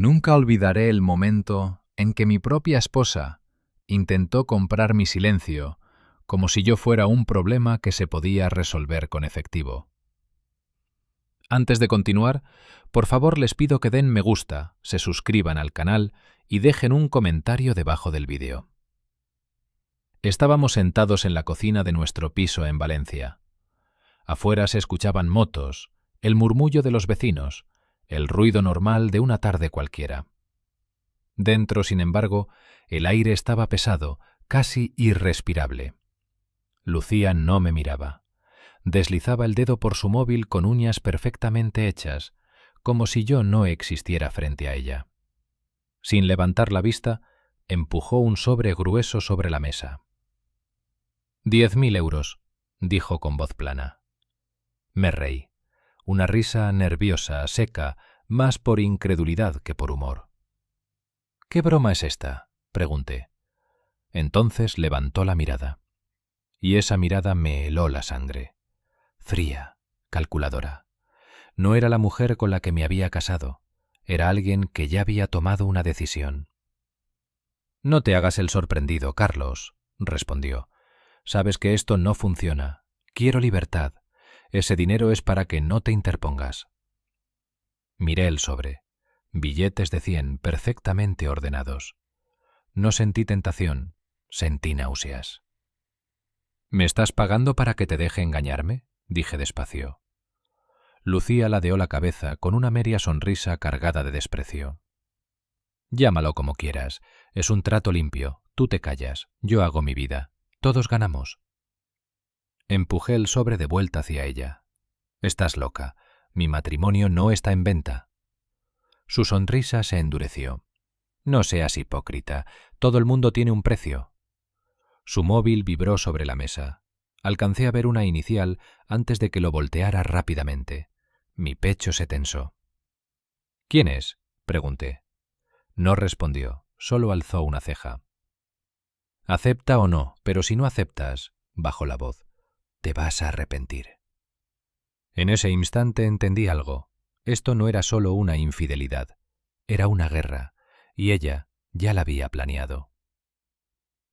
Nunca olvidaré el momento en que mi propia esposa intentó comprar mi silencio como si yo fuera un problema que se podía resolver con efectivo. Antes de continuar, por favor les pido que den me gusta, se suscriban al canal y dejen un comentario debajo del vídeo. Estábamos sentados en la cocina de nuestro piso en Valencia. Afuera se escuchaban motos, el murmullo de los vecinos, el ruido normal de una tarde cualquiera. Dentro, sin embargo, el aire estaba pesado, casi irrespirable. Lucía no me miraba. Deslizaba el dedo por su móvil con uñas perfectamente hechas, como si yo no existiera frente a ella. Sin levantar la vista, empujó un sobre grueso sobre la mesa. 10.000 euros, dijo con voz plana. Me reí. Una risa nerviosa, seca, más por incredulidad que por humor. ¿Qué broma es esta?, pregunté. Entonces levantó la mirada. Y esa mirada me heló la sangre. Fría, calculadora. No era la mujer con la que me había casado. Era alguien que ya había tomado una decisión. No te hagas el sorprendido, Carlos, respondió. Sabes que esto no funciona. Quiero libertad. Ese dinero es para que no te interpongas. Miré el sobre. Billetes de 100 perfectamente ordenados. No sentí tentación, sentí náuseas. ¿Me estás pagando para que te deje engañarme?, dije despacio. Lucía ladeó la cabeza con una media sonrisa cargada de desprecio. Llámalo como quieras. Es un trato limpio. Tú te callas. Yo hago mi vida. Todos ganamos. Empujé el sobre de vuelta hacia ella. Estás loca. Mi matrimonio no está en venta. Su sonrisa se endureció. No seas hipócrita. Todo el mundo tiene un precio. Su móvil vibró sobre la mesa. Alcancé a ver una inicial antes de que lo volteara rápidamente. Mi pecho se tensó. ¿Quién es?, pregunté. No respondió, solo alzó una ceja. Acepta o no, pero si no aceptas, bajó la voz, te vas a arrepentir. En ese instante entendí algo. Esto no era solo una infidelidad, era una guerra, y ella ya la había planeado.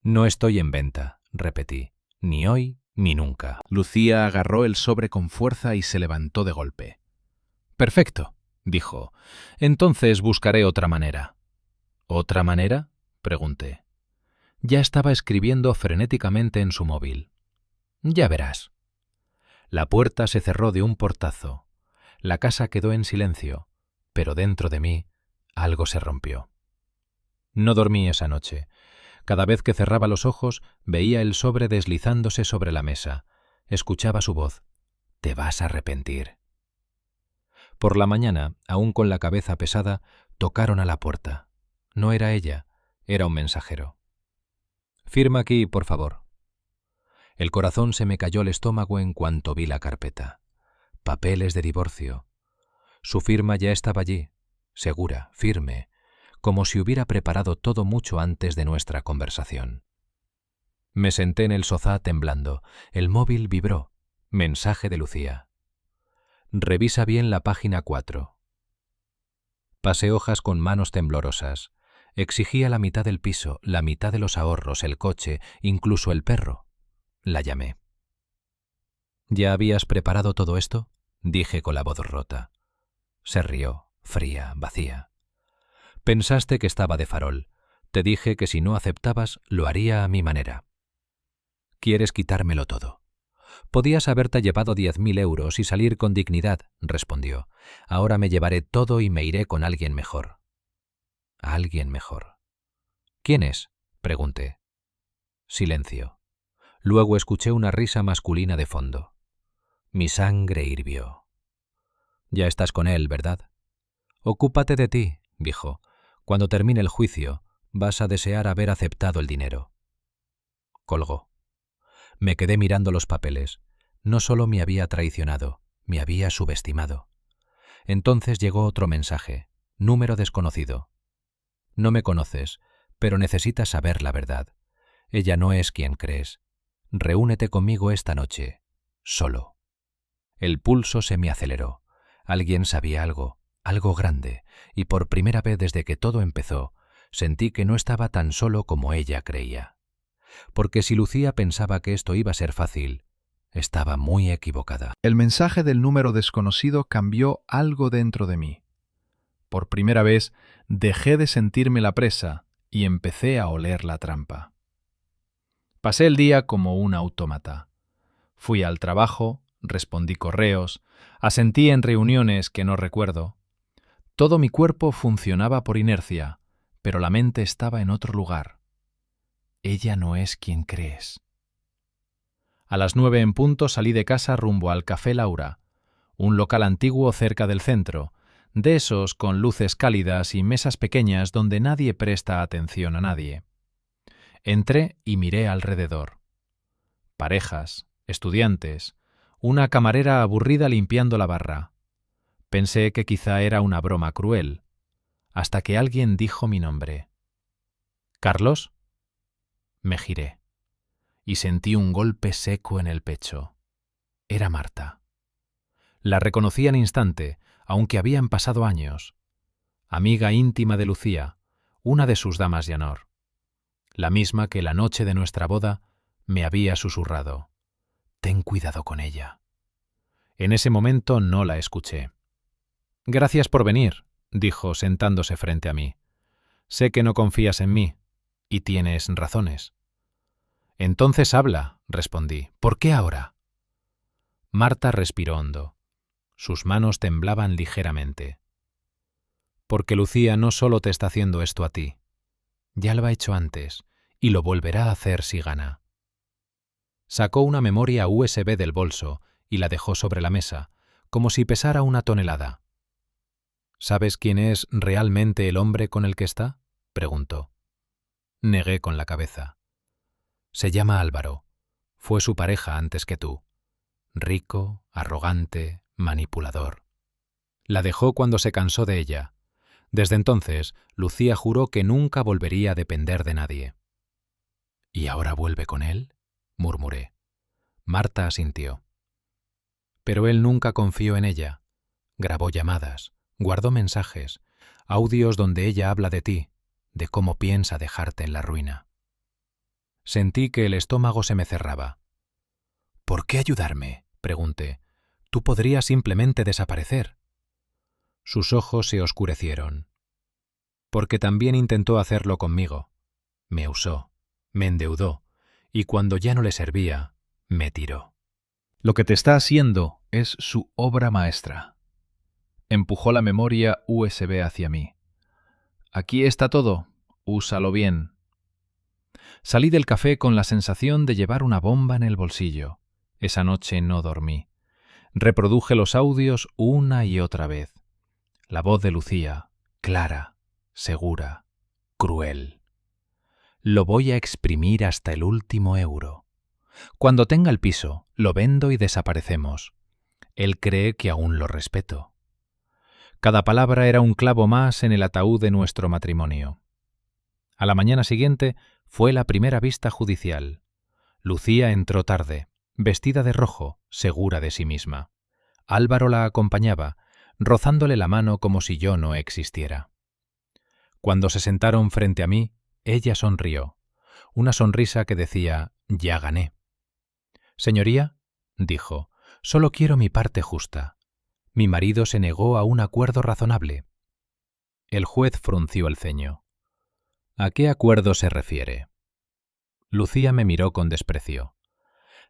No estoy en venta, repetí, ni hoy ni nunca. Lucía agarró el sobre con fuerza y se levantó de golpe. Perfecto, dijo. Entonces buscaré otra manera. ¿Otra manera?, pregunté. Ya estaba escribiendo frenéticamente en su móvil. Ya verás. La puerta se cerró de un portazo. La casa quedó en silencio, pero dentro de mí algo se rompió. No dormí esa noche. Cada vez que cerraba los ojos veía el sobre deslizándose sobre la mesa. Escuchaba su voz. Te vas a arrepentir. Por la mañana, aún con la cabeza pesada, tocaron a la puerta. No era ella, era un mensajero. Firma aquí, por favor. El corazón se me cayó al estómago en cuanto vi la carpeta. Papeles de divorcio. Su firma ya estaba allí, segura, firme, como si hubiera preparado todo mucho antes de nuestra conversación. Me senté en el sofá temblando. El móvil vibró. Mensaje de Lucía. Revisa bien la página 4. Pasé hojas con manos temblorosas. Exigía la mitad del piso, la mitad de los ahorros, el coche, incluso el perro. La llamé. ¿Ya habías preparado todo esto?, dije con la voz rota. Se rió, fría, vacía. Pensaste que estaba de farol. Te dije que si no aceptabas, lo haría a mi manera. Quieres quitármelo todo. Podías haberte llevado 10.000 euros y salir con dignidad, respondió. Ahora me llevaré todo y me iré con alguien mejor. Alguien mejor. ¿Quién es?, pregunté. Silencio. Luego escuché una risa masculina de fondo. Mi sangre hirvió. Ya estás con él, ¿verdad? Ocúpate de ti, dijo. Cuando termine el juicio, vas a desear haber aceptado el dinero. Colgó. Me quedé mirando los papeles. No solo me había traicionado, me había subestimado. Entonces llegó otro mensaje. Número desconocido. No me conoces, pero necesitas saber la verdad. Ella no es quien crees. Reúnete conmigo esta noche. Solo. El pulso se me aceleró. Alguien sabía algo. algo grande, y por primera vez desde que todo empezó, sentí que no estaba tan solo como ella creía. Porque si Lucía pensaba que esto iba a ser fácil, estaba muy equivocada. El mensaje del número desconocido cambió algo dentro de mí. Por primera vez dejé de sentirme la presa y empecé a oler la trampa. Pasé el día como un autómata. Fui al trabajo, respondí correos, asentí en reuniones que no recuerdo. Todo mi cuerpo funcionaba por inercia, pero la mente estaba en otro lugar. Ella no es quien crees. A las 9 en punto salí de casa rumbo al Café Laura, un local antiguo cerca del centro, de esos con luces cálidas y mesas pequeñas donde nadie presta atención a nadie. Entré y miré alrededor. Parejas, estudiantes, una camarera aburrida limpiando la barra. Pensé que quizá era una broma cruel, hasta que alguien dijo mi nombre. ¿Carlos? Me giré y sentí un golpe seco en el pecho. Era Marta. La reconocí al instante, aunque habían pasado años. Amiga íntima de Lucía, una de sus damas de honor. La misma que la noche de nuestra boda me había susurrado: «Ten cuidado con ella». En ese momento no la escuché. «Gracias por venir», dijo sentándose frente a mí. «Sé que no confías en mí, y tienes razones». «Entonces habla», respondí. «¿Por qué ahora?» Marta respiró hondo. Sus manos temblaban ligeramente. «Porque Lucía no solo te está haciendo esto a ti. Ya lo ha hecho antes, y lo volverá a hacer si gana». Sacó una memoria USB del bolso y la dejó sobre la mesa, como si pesara 1 tonelada. «¿Sabes quién es realmente el hombre con el que está?», preguntó. Negué con la cabeza. «Se llama Álvaro. Fue su pareja antes que tú. Rico, arrogante, manipulador. La dejó cuando se cansó de ella. Desde entonces, Lucía juró que nunca volvería a depender de nadie». «¿Y ahora vuelve con él?», murmuré. Marta asintió. «Pero él nunca confió en ella. Grabó llamadas, guardó mensajes, audios donde ella habla de ti, de cómo piensa dejarte en la ruina». Sentí que el estómago se me cerraba. «¿Por qué ayudarme?», pregunté. «Tú podrías simplemente desaparecer». Sus ojos se oscurecieron. «Porque también intentó hacerlo conmigo. Me usó, me endeudó, y cuando ya no le servía, me tiró». Lo que te está haciendo es su obra maestra. Empujó la memoria USB hacia mí. «Aquí está todo. Úsalo bien». Salí del café con la sensación de llevar una bomba en el bolsillo. Esa noche no dormí. Reproduje los audios una y otra vez. La voz de Lucía, clara, segura, cruel. «Lo voy a exprimir hasta el último euro. Cuando tenga el piso, lo vendo y desaparecemos. Él cree que aún lo respeto». Cada palabra era un clavo más en el ataúd de nuestro matrimonio. A la mañana siguiente fue la primera vista judicial. Lucía entró tarde, vestida de rojo, segura de sí misma. Álvaro la acompañaba, rozándole la mano como si yo no existiera. Cuando se sentaron frente a mí, ella sonrió, una sonrisa que decía: «Ya gané». «Señoría», dijo, «solo quiero mi parte justa. Mi marido se negó a un acuerdo razonable». El juez frunció el ceño. «¿A qué acuerdo se refiere?». Lucía me miró con desprecio.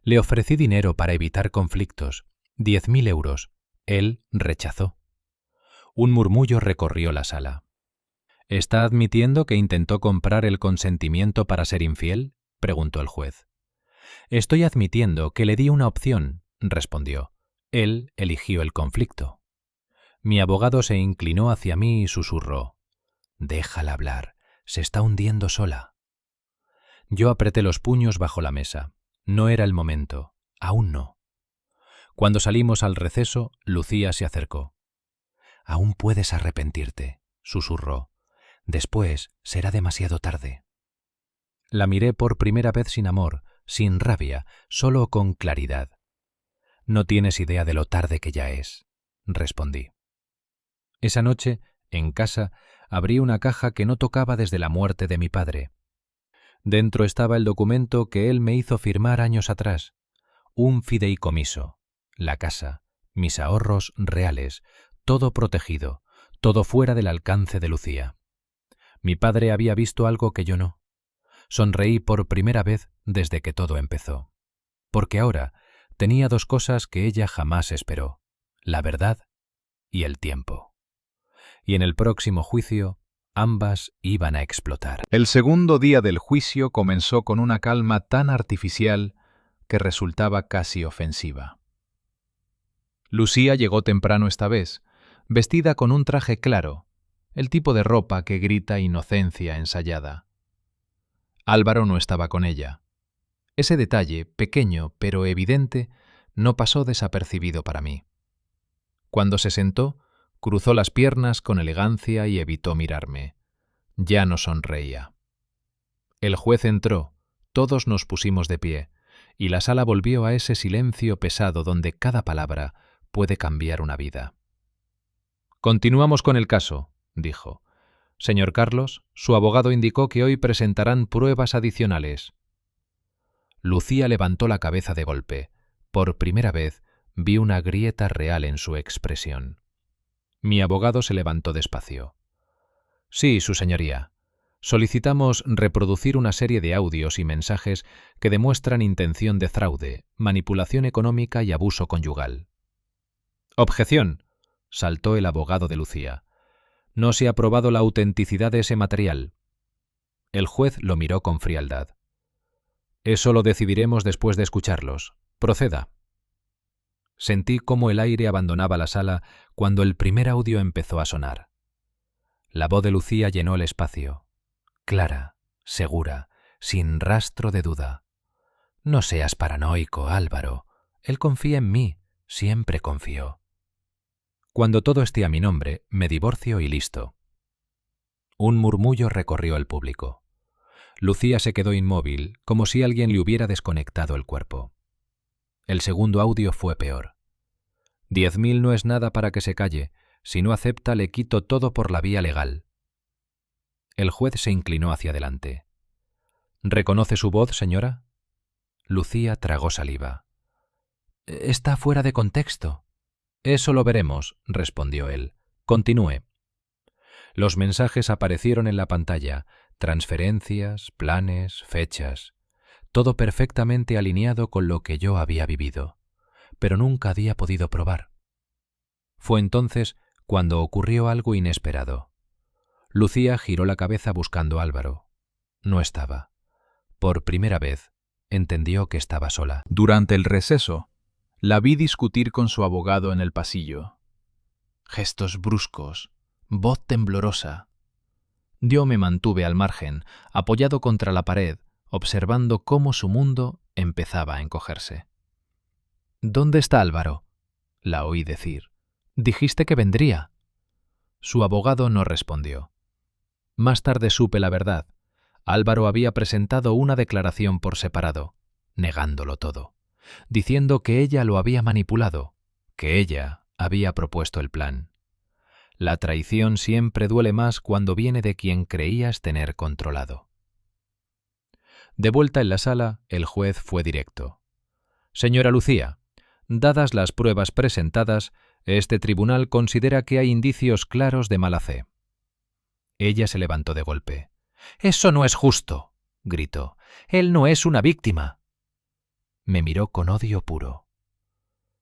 «Le ofrecí dinero para evitar conflictos, 10.000 euros. Él rechazó». Un murmullo recorrió la sala. «¿Está admitiendo que intentó comprar el consentimiento para ser infiel?», preguntó el juez. «Estoy admitiendo que le di una opción», respondió. «Él eligió el conflicto». Mi abogado se inclinó hacia mí y susurró: «Déjala hablar, se está hundiendo sola». Yo apreté los puños bajo la mesa. No era el momento, aún no. Cuando salimos al receso, Lucía se acercó. «Aún puedes arrepentirte», susurró. «Después será demasiado tarde». La miré por primera vez sin amor, sin rabia, solo con claridad. «No tienes idea de lo tarde que ya es», respondí. Esa noche, en casa, abrí una caja que no tocaba desde la muerte de mi padre. Dentro estaba el documento que él me hizo firmar años atrás, un fideicomiso, la casa, mis ahorros reales, todo protegido, todo fuera del alcance de Lucía. Mi padre había visto algo que yo no. Sonreí por primera vez desde que todo empezó. Porque ahora tenía dos cosas que ella jamás esperó: la verdad y el tiempo. Y en el próximo juicio, ambas iban a explotar. El segundo día del juicio comenzó con una calma tan artificial que resultaba casi ofensiva. Lucía llegó temprano esta vez, vestida con un traje claro, el tipo de ropa que grita inocencia ensayada. Álvaro no estaba con ella. Ese detalle, pequeño pero evidente, no pasó desapercibido para mí. Cuando se sentó, cruzó las piernas con elegancia y evitó mirarme. Ya no sonreía. El juez entró, todos nos pusimos de pie, y la sala volvió a ese silencio pesado donde cada palabra puede cambiar una vida. «Continuamos con el caso», dijo. «Señor Carlos, su abogado indicó que hoy presentarán pruebas adicionales». Lucía levantó la cabeza de golpe. Por primera vez vi una grieta real en su expresión. Mi abogado se levantó despacio. «Sí, su señoría. Solicitamos reproducir una serie de audios y mensajes que demuestran intención de fraude, manipulación económica y abuso conyugal». «Objeción», saltó el abogado de Lucía. «No se ha probado la autenticidad de ese material». El juez lo miró con frialdad. «Eso lo decidiremos después de escucharlos. Proceda». Sentí cómo el aire abandonaba la sala cuando el primer audio empezó a sonar. La voz de Lucía llenó el espacio. Clara, segura, sin rastro de duda. «No seas paranoico, Álvaro. Él confía en mí, siempre confió. Cuando todo esté a mi nombre, me divorcio y listo». Un murmullo recorrió el público. Lucía se quedó inmóvil, como si alguien le hubiera desconectado el cuerpo. El segundo audio fue peor. 10.000 no es nada para que se calle. Si no acepta, le quito todo por la vía legal. El juez se inclinó hacia adelante. ¿Reconoce su voz, señora? Lucía tragó saliva. «Está fuera de contexto». «Eso lo veremos», respondió él. «Continúe». Los mensajes aparecieron en la pantalla, transferencias, planes, fechas, todo perfectamente alineado con lo que yo había vivido, pero nunca había podido probar. Fue entonces cuando ocurrió algo inesperado. Lucía giró la cabeza buscando a Álvaro. No estaba. Por primera vez, entendió que estaba sola. Durante el receso, la vi discutir con su abogado en el pasillo. Gestos bruscos, voz temblorosa. Yo me mantuve al margen, apoyado contra la pared, observando cómo su mundo empezaba a encogerse. «¿Dónde está Álvaro?», la oí decir. «Dijiste que vendría». Su abogado no respondió. Más tarde supe la verdad. Álvaro había presentado una declaración por separado, negándolo todo, diciendo que ella lo había manipulado, que ella había propuesto el plan. La traición siempre duele más cuando viene de quien creías tener controlado. De vuelta en la sala, el juez fue directo. «Señora Lucía, dadas las pruebas presentadas, este tribunal considera que hay indicios claros de mala fe». Ella se levantó de golpe. «¡Eso no es justo!», gritó. «Él no es una víctima». Me miró con odio puro.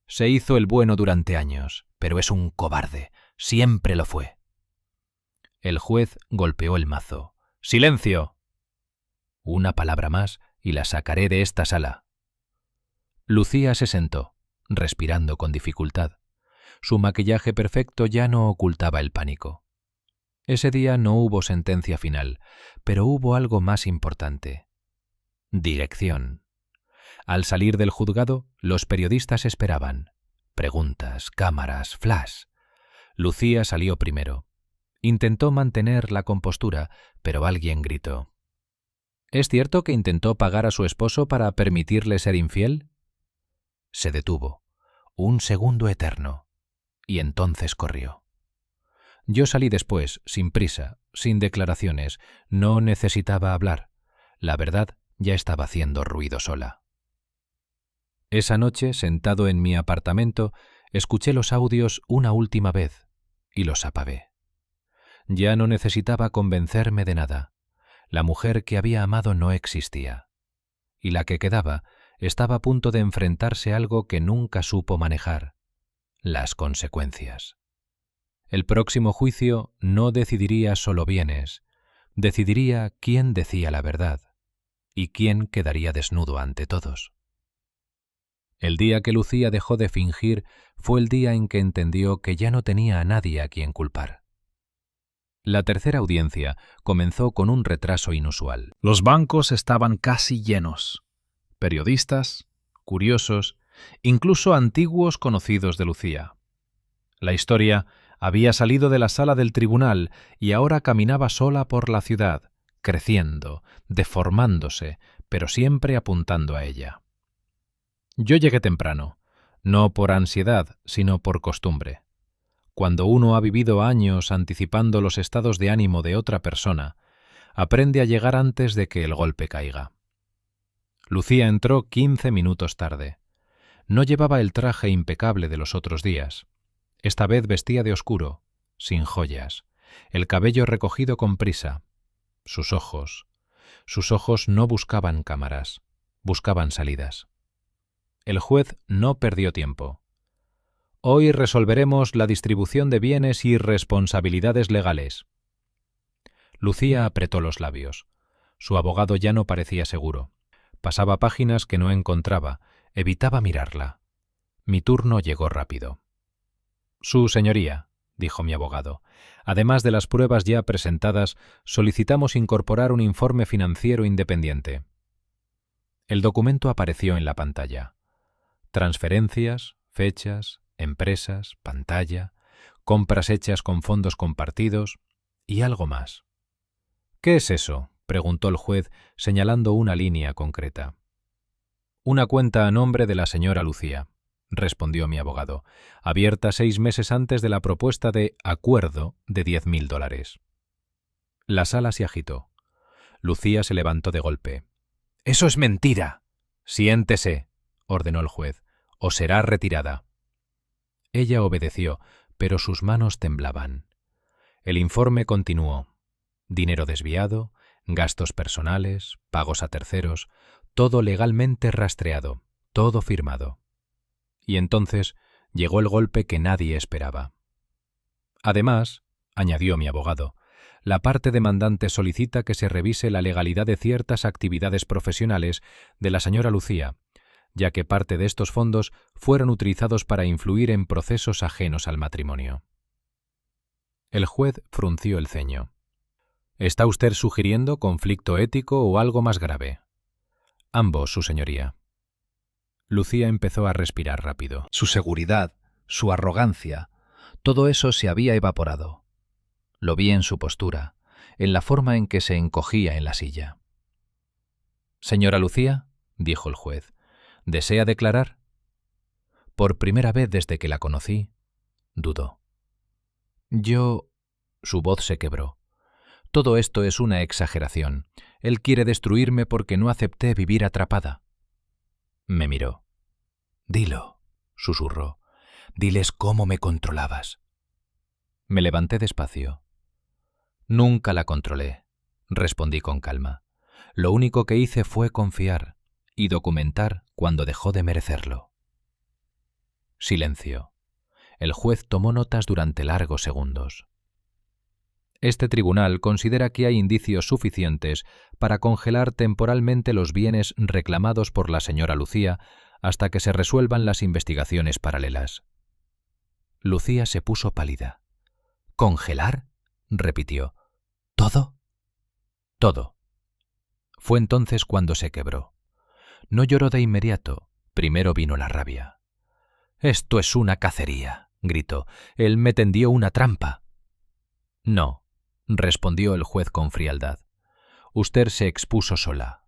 «Se hizo el bueno durante años, pero es un cobarde. Siempre lo fue». El juez golpeó el mazo. «¡Silencio!». Una palabra más y la sacaré de esta sala. Lucía se sentó, respirando con dificultad. Su maquillaje perfecto ya no ocultaba el pánico. Ese día no hubo sentencia final, pero hubo algo más importante. Dirección. Al salir del juzgado, los periodistas esperaban. Preguntas, cámaras, flash. Lucía salió primero. Intentó mantener la compostura, pero alguien gritó. ¿Es cierto que intentó pagar a su esposo para permitirle ser infiel? Se detuvo. Un segundo eterno. Y entonces corrió. Yo salí después, sin prisa, sin declaraciones. No necesitaba hablar. La verdad ya estaba haciendo ruido sola. Esa noche, sentado en mi apartamento, escuché los audios una última vez y los apagué. Ya no necesitaba convencerme de nada. La mujer que había amado no existía. Y la que quedaba estaba a punto de enfrentarse a algo que nunca supo manejar: las consecuencias. El próximo juicio no decidiría solo bienes, decidiría quién decía la verdad y quién quedaría desnudo ante todos. El día que Lucía dejó de fingir fue el día en que entendió que ya no tenía a nadie a quien culpar. La tercera audiencia comenzó con un retraso inusual. Los bancos estaban casi llenos. Periodistas, curiosos, incluso antiguos conocidos de Lucía. La historia había salido de la sala del tribunal y ahora caminaba sola por la ciudad, creciendo, deformándose, pero siempre apuntando a ella. Yo llegué temprano, no por ansiedad, sino por costumbre. Cuando uno ha vivido años anticipando los estados de ánimo de otra persona, aprende a llegar antes de que el golpe caiga. Lucía entró 15 minutos tarde. No llevaba el traje impecable de los otros días. Esta vez vestía de oscuro, sin joyas, el cabello recogido con prisa. Sus ojos no buscaban cámaras, buscaban salidas. El juez no perdió tiempo. Hoy resolveremos la distribución de bienes y responsabilidades legales. Lucía apretó los labios. Su abogado ya no parecía seguro. Pasaba páginas que no encontraba, evitaba mirarla. Mi turno llegó rápido. Su señoría, dijo mi abogado, además de las pruebas ya presentadas, solicitamos incorporar un informe financiero independiente. El documento apareció en la pantalla. Transferencias, fechas, empresas, pantalla, compras hechas con fondos compartidos y algo más. ¿Qué es eso?, preguntó el juez, señalando una línea concreta. Una cuenta a nombre de la señora Lucía, respondió mi abogado, abierta 6 meses antes de la propuesta de acuerdo de $10.000. La sala se agitó. Lucía se levantó de golpe. «¡Eso es mentira!». «Siéntese», ordenó el juez, «o será retirada». Ella obedeció, pero sus manos temblaban. El informe continuó. Dinero desviado, gastos personales, pagos a terceros, todo legalmente rastreado, todo firmado. Y entonces llegó el golpe que nadie esperaba. Además, añadió mi abogado, la parte demandante solicita que se revise la legalidad de ciertas actividades profesionales de la señora Lucía, ya que parte de estos fondos fueron utilizados para influir en procesos ajenos al matrimonio. El juez frunció el ceño. ¿Está usted sugiriendo conflicto ético o algo más grave? Ambos, su señoría. Lucía empezó a respirar rápido. Su seguridad, su arrogancia, todo eso se había evaporado. Lo vi en su postura, en la forma en que se encogía en la silla. «Señora Lucía», dijo el juez, «¿desea declarar?». Por primera vez desde que la conocí, dudó. Su voz se quebró. «Todo esto es una exageración. Él quiere destruirme porque no acepté vivir atrapada». Me miró. «Dilo», susurró. «Diles cómo me controlabas». Me levanté despacio. «Nunca la controlé», respondí con calma. «Lo único que hice fue confiar y documentar cuando dejó de merecerlo». Silencio. El juez tomó notas durante largos segundos. Este tribunal considera que hay indicios suficientes para congelar temporalmente los bienes reclamados por la señora Lucía hasta que se resuelvan las investigaciones paralelas. Lucía se puso pálida. «¿Congelar?», repitió. «¿Todo?». «Todo». Fue entonces cuando se quebró. No lloró de inmediato, primero vino la rabia. «Esto es una cacería», gritó. «Él me tendió una trampa». «No», respondió el juez con frialdad. «Usted se expuso sola».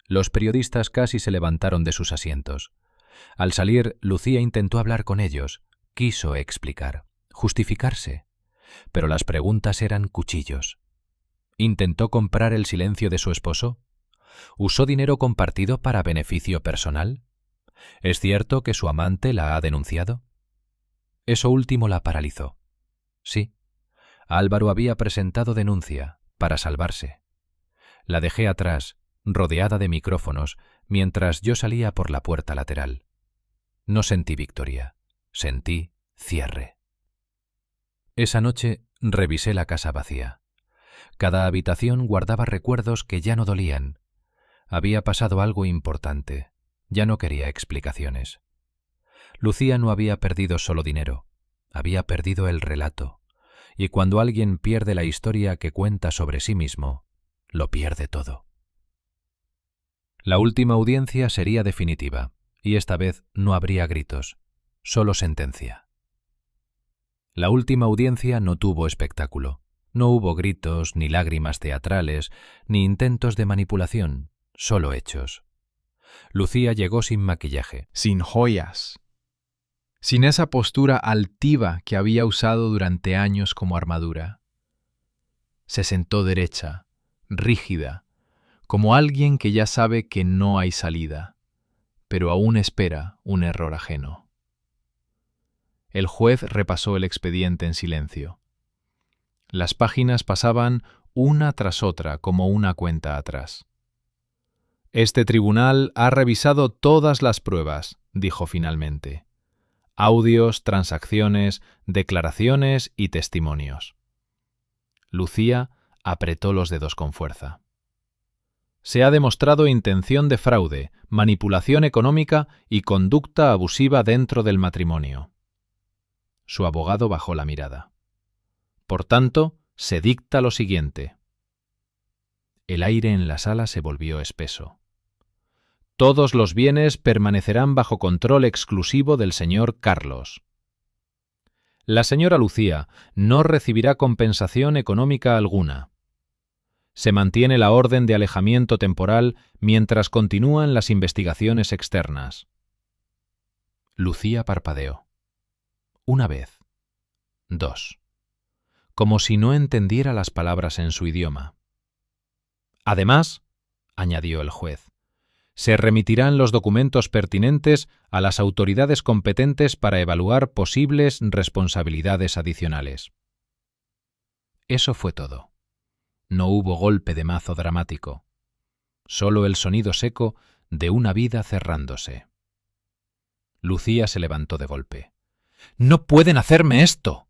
Los periodistas casi se levantaron de sus asientos. Al salir, Lucía intentó hablar con ellos, quiso explicar, justificarse. pero las preguntas eran cuchillos. ¿Intentó comprar el silencio de su esposo? ¿Usó dinero compartido para beneficio personal? ¿Es cierto que su amante la ha denunciado? Eso último la paralizó. Sí, Álvaro había presentado denuncia para salvarse. La dejé atrás, rodeada de micrófonos, mientras yo salía por la puerta lateral. No sentí victoria, sentí cierre. Esa noche revisé la casa vacía. Cada habitación guardaba recuerdos que ya no dolían. Había pasado algo importante. Ya no quería explicaciones. Lucía no había perdido solo dinero, había perdido el relato. Y cuando alguien pierde la historia que cuenta sobre sí mismo, lo pierde todo. La última audiencia sería definitiva, y esta vez no habría gritos, solo sentencia. La última audiencia no tuvo espectáculo. No hubo gritos, ni lágrimas teatrales, ni intentos de manipulación, solo hechos. Lucía llegó sin maquillaje, sin joyas, sin esa postura altiva que había usado durante años como armadura. Se sentó derecha, rígida, como alguien que ya sabe que no hay salida, pero aún espera un error ajeno. El juez repasó el expediente en silencio. Las páginas pasaban una tras otra como una cuenta atrás. Este tribunal ha revisado todas las pruebas, dijo finalmente. Audios, transacciones, declaraciones y testimonios. Lucía apretó los dedos con fuerza. Se ha demostrado intención de fraude, manipulación económica y conducta abusiva dentro del matrimonio. Su abogado bajó la mirada. Por tanto, se dicta lo siguiente. El aire en la sala se volvió espeso. Todos los bienes permanecerán bajo control exclusivo del señor Carlos. La señora Lucía no recibirá compensación económica alguna. Se mantiene la orden de alejamiento temporal mientras continúan las investigaciones externas. Lucía parpadeó. Una vez. Dos. Como si no entendiera las palabras en su idioma. Además, añadió el juez, se remitirán los documentos pertinentes a las autoridades competentes para evaluar posibles responsabilidades adicionales. Eso fue todo. No hubo golpe de mazo dramático, solo el sonido seco de una vida cerrándose. Lucía se levantó de golpe. «¡No pueden hacerme esto!»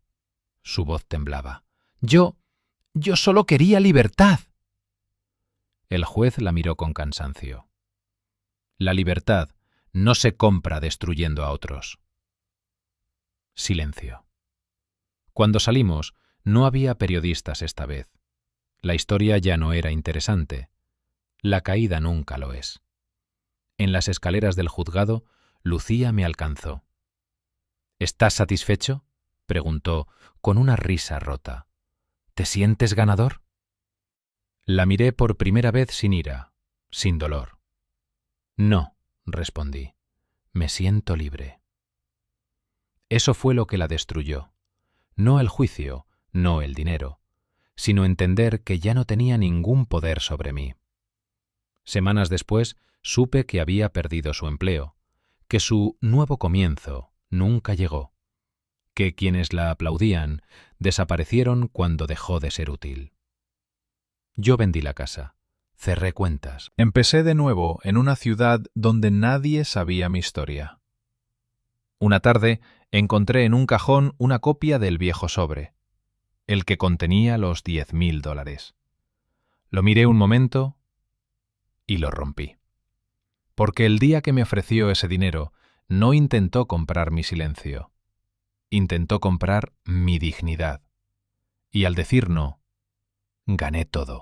Su voz temblaba. Yo solo quería libertad. El juez la miró con cansancio. La libertad no se compra destruyendo a otros. Silencio. Cuando salimos, no había periodistas esta vez. La historia ya no era interesante. La caída nunca lo es. En las escaleras del juzgado, Lucía me alcanzó. ¿Estás satisfecho?, preguntó con una risa rota. ¿Te sientes ganador? La miré por primera vez sin ira, sin dolor. No, respondí. Me siento libre. Eso fue lo que la destruyó. No el juicio, no el dinero, sino entender que ya no tenía ningún poder sobre mí. Semanas después supe que había perdido su empleo, que su nuevo comienzo nunca llegó, que quienes la aplaudían desaparecieron cuando dejó de ser útil. Yo vendí la casa, cerré cuentas. Empecé de nuevo en una ciudad donde nadie sabía mi historia. Una tarde encontré en un cajón una copia del viejo sobre, el que contenía los $10.000. Lo miré un momento y lo rompí. Porque el día que me ofreció ese dinero, no intentó comprar mi silencio. Intentó comprar mi dignidad. Y al decir no, gané todo.